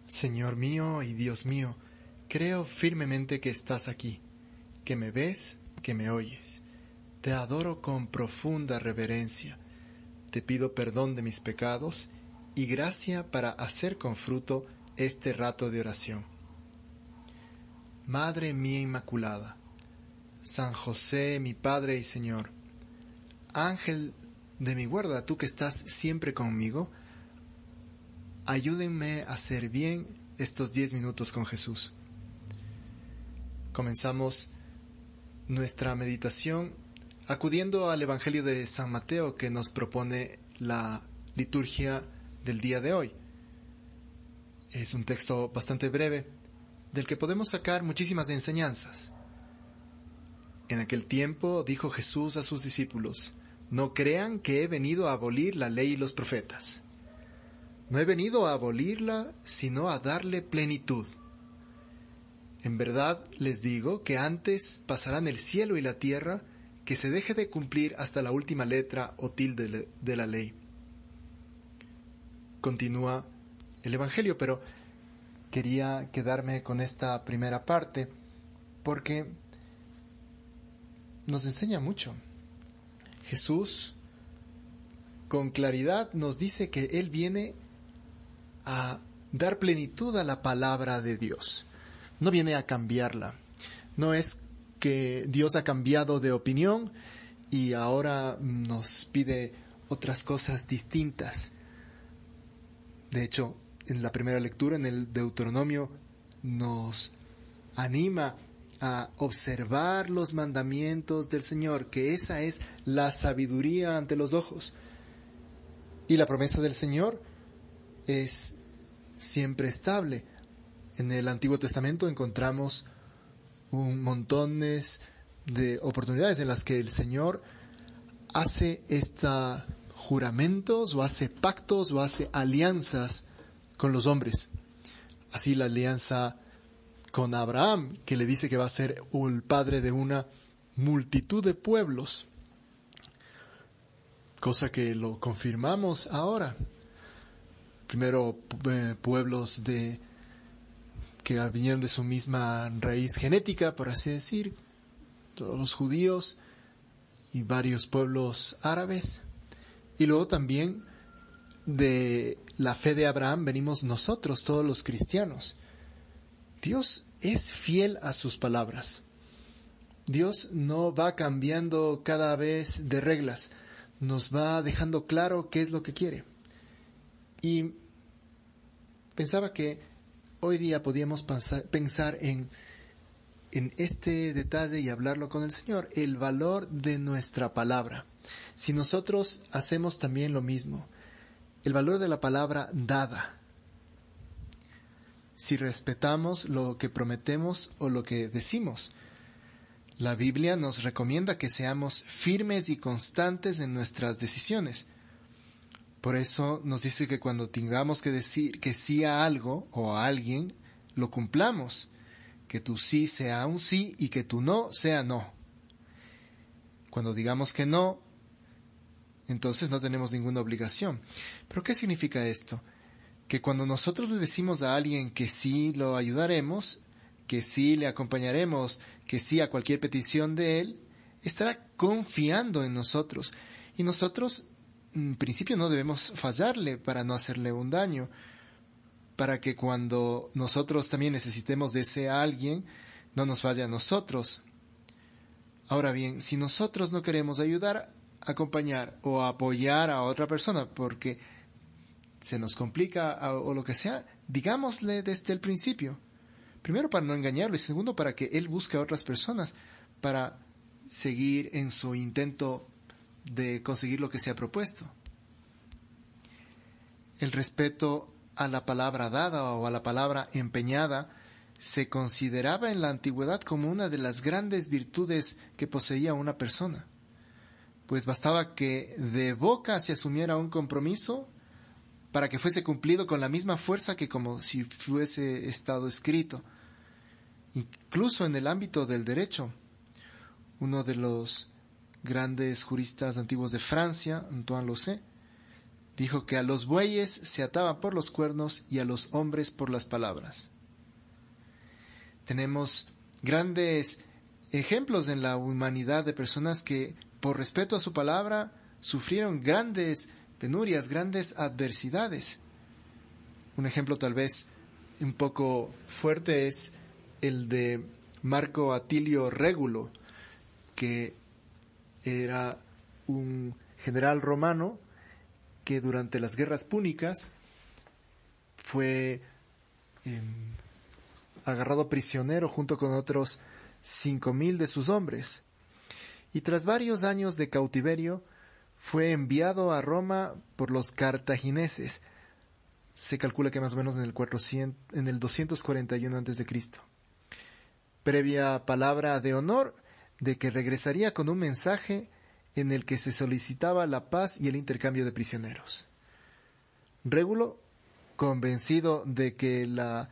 Señor mío y Dios mío, creo firmemente que estás aquí, que me ves, que me oyes. Te adoro con profunda reverencia. Te pido perdón de mis pecados y gracia para hacer con fruto este rato de oración. Madre mía Inmaculada, San José, mi Padre y Señor, Ángel de mi guarda, tú que estás siempre conmigo, ayúdenme a hacer bien estos 10 minutos con Jesús. Comenzamos nuestra meditación acudiendo al Evangelio de San Mateo que nos propone la liturgia del día de hoy. Es un texto bastante breve del que podemos sacar muchísimas enseñanzas. En aquel tiempo dijo Jesús a sus discípulos: no crean que he venido a abolir la ley y los profetas. No he venido a abolirla, sino a darle plenitud. En verdad les digo que antes pasarán el cielo y la tierra que se deje de cumplir hasta la última letra o tilde de la ley. Continúa el Evangelio, pero quería quedarme con esta primera parte porque nos enseña mucho. Jesús con claridad nos dice que Él viene a dar plenitud a la palabra de Dios. No viene a cambiarla. No es que Dios ha cambiado de opinión y ahora nos pide otras cosas distintas. De hecho, en la primera lectura, en el Deuteronomio, nos anima a observar los mandamientos del Señor, que esa es la sabiduría ante los ojos. Y la promesa del Señor es siempre estable. En el Antiguo Testamento encontramos un montón de oportunidades en las que el Señor hace juramentos o hace pactos o hace alianzas con los hombres. Así la alianza con Abraham, que le dice que va a ser el padre de una multitud de pueblos, cosa que lo confirmamos ahora. Primero pueblos que vinieron de su misma raíz genética, por así decir, todos los judíos y varios pueblos árabes. Y luego también de la fe de Abraham venimos nosotros, todos los cristianos. Dios es fiel a sus palabras. Dios no va cambiando cada vez de reglas, nos va dejando claro qué es lo que quiere. Y pensaba que hoy día podíamos pensar en este detalle y hablarlo con el Señor, el valor de nuestra palabra. Si nosotros hacemos también lo mismo, el valor de la palabra dada. Si respetamos lo que prometemos o lo que decimos. La Biblia nos recomienda que seamos firmes y constantes en nuestras decisiones. Por eso nos dice que cuando tengamos que decir que sí a algo o a alguien, lo cumplamos. Que tu sí sea un sí y que tu no sea no. Cuando digamos que no, entonces no tenemos ninguna obligación. ¿Pero qué significa esto? Que cuando nosotros le decimos a alguien que sí lo ayudaremos, que sí le acompañaremos, que sí a cualquier petición de él, estará confiando en nosotros. Y nosotros, en principio, no debemos fallarle para no hacerle un daño, para que cuando nosotros también necesitemos de ese alguien, no nos falle a nosotros. Ahora bien, si nosotros no queremos ayudar, acompañar o apoyar a otra persona porque se nos complica o lo que sea, digámosle desde el principio. Primero para no engañarlo y segundo para que él busque a otras personas para seguir en su intento de conseguir lo que se ha propuesto. El respeto a la palabra dada o a la palabra empeñada se consideraba en la antigüedad como una de las grandes virtudes que poseía una persona. Pues bastaba que de boca se asumiera un compromiso para que fuese cumplido con la misma fuerza que como si fuese estado escrito. Incluso en el ámbito del derecho, uno de los grandes juristas antiguos de Francia, Antoine Losset, Dijo que a los bueyes se ataban por los cuernos y a los hombres por las palabras. Tenemos grandes ejemplos en la humanidad de personas que, por respeto a su palabra, sufrieron grandes penurias, grandes adversidades. Un ejemplo tal vez un poco fuerte es el de Marco Atilio Régulo, que era un general romano que durante las guerras púnicas fue agarrado prisionero junto con otros 5,000 de sus hombres. Y tras varios años de cautiverio, fue enviado a Roma por los cartagineses. Se calcula que más o menos en el 241 a.C. Previa palabra de honor de que regresaría con un mensaje en el que se solicitaba la paz y el intercambio de prisioneros. Régulo, convencido de que la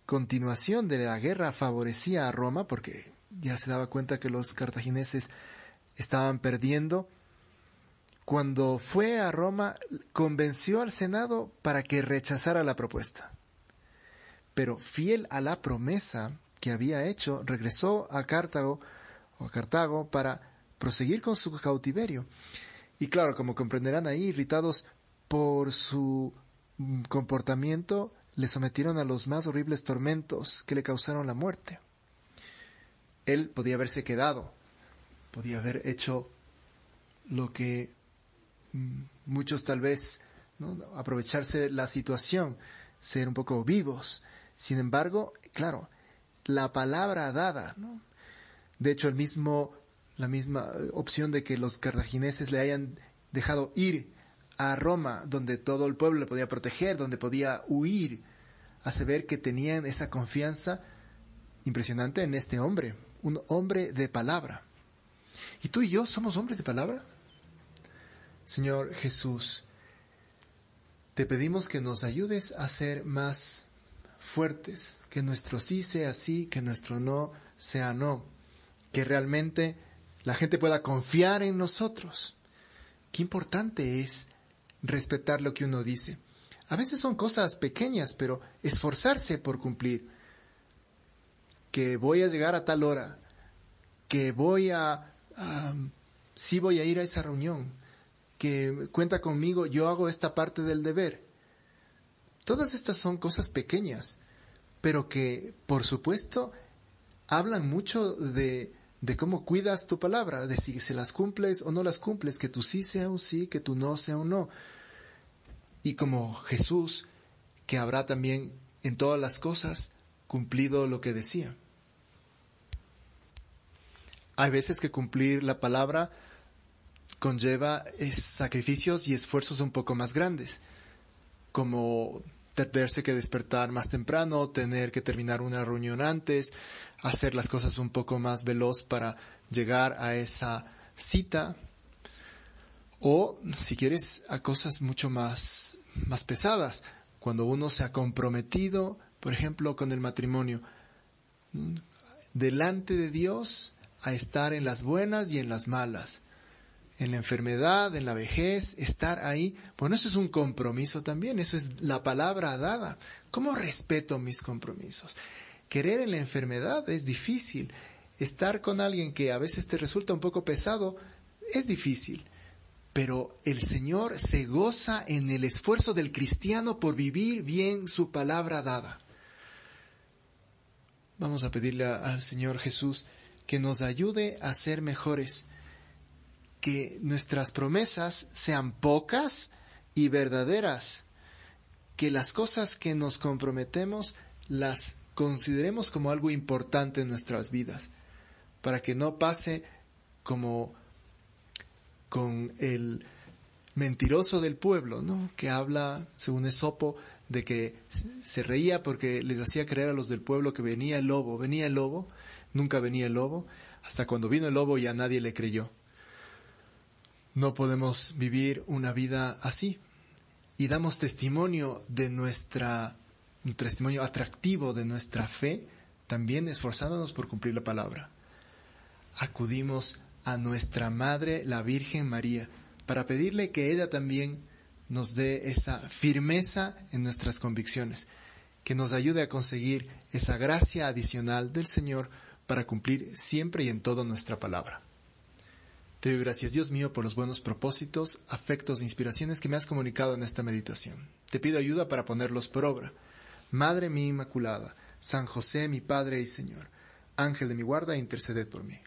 continuación de la guerra favorecía a Roma, porque ya se daba cuenta que los cartagineses estaban perdiendo, cuando fue a Roma convenció al Senado para que rechazara la propuesta. Pero fiel a la promesa que había hecho, regresó a Cartago para proseguir con su cautiverio. Y claro, como comprenderán ahí, irritados por su comportamiento, le sometieron a los más horribles tormentos que le causaron la muerte. Él podía haberse quedado, podía haber hecho lo que muchos tal vez, ¿no?, aprovecharse la situación, ser un poco vivos. Sin embargo, claro, la palabra dada, ¿no? De hecho, la misma opción de que los cartagineses le hayan dejado ir a Roma, donde todo el pueblo le podía proteger, donde podía huir, hace ver que tenían esa confianza impresionante en este hombre, un hombre de palabra. ¿Y tú y yo somos hombres de palabra? Señor Jesús, te pedimos que nos ayudes a ser más fuertes, que nuestro sí sea sí, que nuestro no sea no, que realmente la gente pueda confiar en nosotros. Qué importante es respetar lo que uno dice. A veces son cosas pequeñas, pero esforzarse por cumplir. Que voy a llegar a tal hora, que sí voy a ir a esa reunión, que cuenta conmigo, yo hago esta parte del deber. Todas estas son cosas pequeñas, pero que, por supuesto, hablan mucho de cómo cuidas tu palabra, de si se las cumples o no las cumples, que tu sí sea un sí, que tu no sea un no. Y como Jesús, que habrá también en todas las cosas cumplido lo que decía. Hay veces que cumplir la palabra conlleva sacrificios y esfuerzos un poco más grandes, como tenerse que despertar más temprano, tener que terminar una reunión antes, hacer las cosas un poco más veloz para llegar a esa cita, o si quieres a cosas mucho más pesadas, cuando uno se ha comprometido, por ejemplo, con el matrimonio, delante de Dios, a estar en las buenas y en las malas, en la enfermedad, en la vejez, estar ahí. Bueno, eso es un compromiso también, eso es la palabra dada. ¿Cómo respeto mis compromisos? Querer en la enfermedad es difícil. Estar con alguien que a veces te resulta un poco pesado es difícil. Pero el Señor se goza en el esfuerzo del cristiano por vivir bien su palabra dada. Vamos a pedirle al Señor Jesús que nos ayude a ser mejores, que nuestras promesas sean pocas y verdaderas, que las cosas que nos comprometemos las consideremos como algo importante en nuestras vidas, para que no pase como con el mentiroso del pueblo, ¿no?, que habla, según Esopo, de que se reía porque les hacía creer a los del pueblo que venía el lobo, nunca venía el lobo, hasta cuando vino el lobo ya nadie le creyó. No podemos vivir una vida así. Y damos testimonio de un testimonio atractivo de nuestra fe, también esforzándonos por cumplir la palabra. Acudimos a nuestra Madre, la Virgen María, para pedirle que ella también nos dé esa firmeza en nuestras convicciones, que nos ayude a conseguir esa gracia adicional del Señor para cumplir siempre y en todo nuestra palabra. Te doy gracias, Dios mío, por los buenos propósitos, afectos e inspiraciones que me has comunicado en esta meditación. Te pido ayuda para ponerlos por obra. Madre mía Inmaculada, San José, mi Padre y Señor, Ángel de mi guarda, interceded por mí.